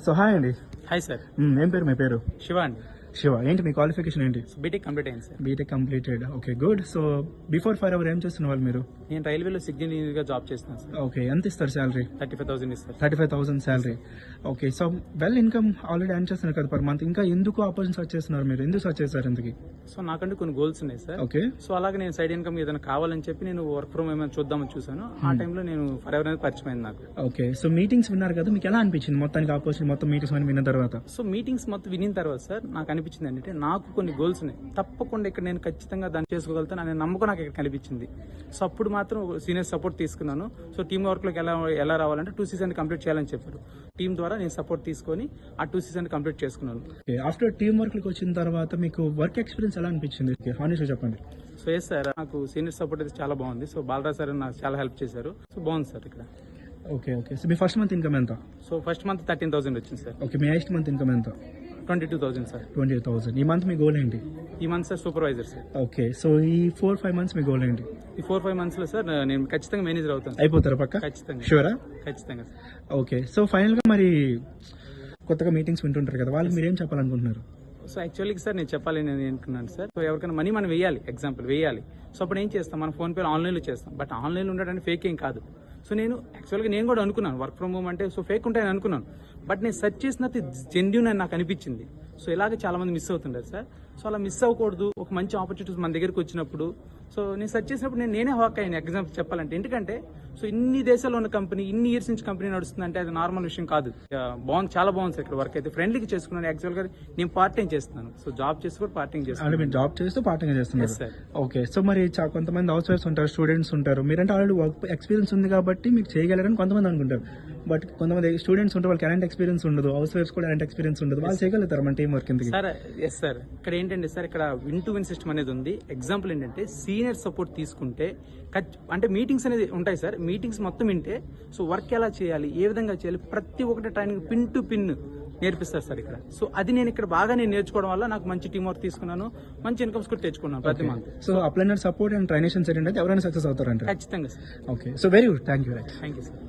So hi అండి. Hi sir. ఏం పేరు? మీ పేరు? శివ అండి. శివ. ఏంటి మీ క్వాలిఫికేషన్ ఏంటి? బీటెక్ కంప్లీట్ అయింది సార్. BTech completed. Okay, good. So before 5 hour ఏం చేస్తున్న వాళ్ళు మీరు? నేను రైల్వేలో సిగ్నల్ ఇంజనీర్గా జాబ్ చేస్తున్నాను సార్. ఓకే, ఎంత ఇస్తారు శాలరీ? 35,000 ఇస్తారు. 35,000 salary. Okay, so well income already earn చేస్తున్నారు కదా పర్ మంత్. ఇంకా ఎందుకు ఆపర్చునిటీ సర్చ్ చేస్తున్నారు మీరు? ఎందుకు సర్చ్ చేస్తారు ఇంతకి? సో నాకంటే కొన్ని గోల్స్ ఉన్నాయి సార్. ఓకే. సో అలాగే నేను సైడ్ ఇన్కమ్ ఏదైనా కావాలని చెప్పి నేను వర్క్ ఫ్రమ్ ఏమైనా చూద్దామని చూసాను. ఆ టైంలో నేను ఫర్ ఎవర్ అనేది పరిచయం అయింది నాకు. ఓకే, సో మీటింగ్స్ విన్నారు కదా, మీకు ఎలా అనిపించింది మొత్తానికి ఆపర్చునిటీ మొత్తం మీటింగ్స్ అని విన్న తర్వాత? సో మీటింగ్స్ మొత్తం వినిన తర్వాత సార్ నాకు అనిపించింది ఏంటంటే నాకు కొన్ని గోల్స్ ఉన్నాయి, తప్పకుండా ఇక్కడ నేను ఖచ్చితంగా దాన్ని చేసుకోగలుగుతాను అనే నమ్మకం నాకు ఇక్కడ కనిపించింది. సో అప్పుడు మాత్రం సీనియర్ సపోర్ట్ తీసుకున్నాను. సో టీమ్ వర్క్లోకి ఎలా రావాలంటే 2 సీజన్ కంప్లీట్ చేయాలని చెప్పారు. టీం ద్వారా నేను సపోర్ట్ తీసుకొని ఆ 2 సీజన్ కంప్లీట్ చేసుకున్నాను. ఆఫ్టర్ టీమ్ వర్క్లోకి వచ్చిన తర్వాత మీకు వర్క్ ఎక్స్పీరియన్స్ ఎలా అనిపించింది? హానెస్ట్గా చెప్పండి. సో ఎస్ సార్, నాకు సీనియర్ సపోర్ట్ అయితే చాలా బాగుంది. సో బాలరాజ్ సార్ నాకు చాలా హెల్ప్ చేశారు. సో బాగుంది సార్ ఇక్కడ. ఓకే. సో మీ ఫస్ట్ మంత్ ఇన్కమ్ ఎంత? సో ఫస్ట్ మంత్ 13,000 వచ్చింది సార్. ఓకే, మీ నెక్స్ట్ మంత్ ఇన్కమ్ ఎంత? 22,000 సార్. 28,000. ఈ మంత్ మీ గోల్ ఏంటి? ఈ month sir supervisor sir. Okay, so ఈ 4-5 మంత్స్ మీ గోల్ ఏంటి? ఈ 4-5 మంత్స్ లో సార్ నేను ఖచ్చితంగా మేనేజర్ అవుతాను. అయిపోతారా పక్క? ఖచ్చితంగా. షూరా? ఖచ్చితంగా సార్. ఓకే, సో ఫైనల్ గా మరి కొత్తగా మీటింగ్స్ వింటుంటారు కదా, వాళ్ళకి మీరేం చెప్పాలనుకుంటున్నారు? సో యాక్చువల్లీ సార్ నేను చెప్పాలి నేను అనుకున్నాను సార్. సో ఎవరికైనా మనీ మనం వేయాలి, ఎగ్జాంపుల్ వేయాలి. సో అప్పుడు ఏం చేస్తాం, మనం ఫోన్ పే ఆన్లైన్లో చేస్తాం. బట్ ఆన్లైన్లో ఉండడానికి ఫేక్ ఏం కాదు. సో నేను యాక్చువల్గా నేను కూడా అనుకున్నాను వర్క్ ఫ్రమ్ హోమ్ అంటే సో ఫేక్ ఉంటాయని అనుకున్నాను. బట్ నేను సెర్చ్ చేసినది జెన్యూన్ అని నాకు అనిపించింది. సో ఇలాగే చాలా మంది మిస్ అవుతుంటారు సార్. సో అలా మిస్ అవ్వకూడదు. ఒక మంచి ఆపర్చునిటీస్ మన దగ్గరికి వచ్చినప్పుడు సో నేను సెర్చ్ చేసినప్పుడు నేనే హాక్ అయ్యాను ఎగ్జాంపుల్ చెప్పాలంటే. ఎందుకంటే సో ఇన్ని దేశాల్లో ఉన్న కంపెనీ, ఇన్ని ఇయర్స్ నుంచి కంపెనీ నడుస్తుందంటే అది నార్మల్ విషయం కాదు. బాగుంది, చాలా బాగుంది సార్ ఇక్కడ వర్క్ అయితే. ఫ్రెండ్లీకి చేసుకున్నాను. యాక్చువల్గా నేను పార్ట్ టైం చేస్తున్నాను. సో జాబ్ చేసి కూడా పార్ట్ టైం చేస్తాను. మీరు జాబ్ చేస్తూ పార్ట్ టైం చేస్తున్నారు సార్. ఓకే, సో మరి కొంతమంది హౌస్ వైఫ్స్ ఉంటారు, స్టూడెంట్స్ ఉంటారు. మీరంటే ఆల్రెడీ వర్క్ ఎక్స్పీరియన్స్ ఉంది కాబట్టి మీకు చేయగలరని కొంతమంది అనుకుంటారు. బట్ కొంతమంది స్టూడెంట్స్ ఉంటారు, వాళ్ళకి కరెంట్ ఎక్స్పీరియన్స్ ఉండదు, హౌస్ వైఫ్స్ కూడా కరెంట్ ఎక్స్పీరియన్స్ ఉండదు. వాళ్ళు చేయగలుగుతారు మన టీం వర్క్ ఎందుకు? సార్ ఎస్ సార్, ఇక్కడ ఏంటంటే సార్ ఇక్కడ విన్ టు విన్ సిస్టమ్ అనేది ఉంది. ఎగ్జాంపుల్ ఏంటంటే సీనియర్ సపోర్ట్ తీసుకుంటే అంటే మీటింగ్స్ అనేది ఉంటాయి సార్. మీటింగ్స్ మొత్తం వింటే సో వర్క్ ఎలా చేయాలి, ఏ విధంగా చేయాలి, ప్రతి ఒక్కటి ట్రైనింగ్ పిన్ టు పిన్ నేర్పిస్తారు సార్ ఇక్కడ. సో అది నేను ఇక్కడ బాగా నేర్చుకోవడం వల్ల నాకు మంచి టీం వర్క్ తీసుకున్నాను, మంచి ఇన్కమ్స్ కూడా తెచ్చుకున్నాను ప్రతి month. So upliner support and training set అంటే ఎవరైనా సక్సెస్ అవుతారంట? ఖచ్చితంగా sir. Okay, so very good. Thank you. Thank you sir.